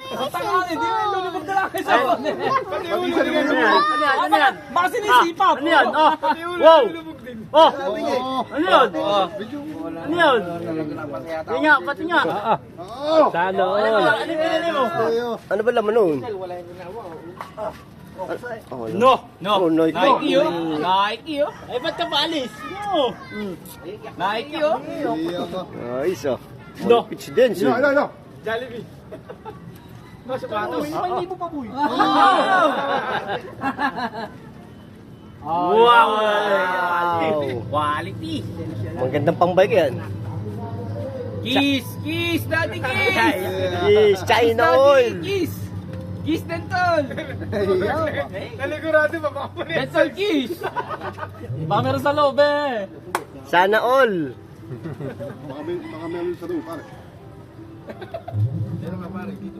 Tangan, hindi mo lulubog na lang sa akin. Ano yan? Baka sinisipap. Ano yan? Oh! Wow! Oh! Ano yun? Ano yun? Pati nga, pati nga. Sana all. Ano pinili mo? Ano ba laman nun? No! No! Oh, no, ito. Nike yun. Nike yun. Ay, ba't ka paalis? No! Nike yun. Ayos ah. No. Pitch dance eh. Jollibee. No, sapatos. May libo pa, boy. Wow! Quality. Magandang pang-bike yan. Kiss! Kiss! Daddy kiss! Yes, China oil. Kiss! Kiss Dental! Naligurado pa baka Dental kiss! Baka meron sa loob eh! Sana all. Baka meron sa doon, pare. Meron nga pare, dito.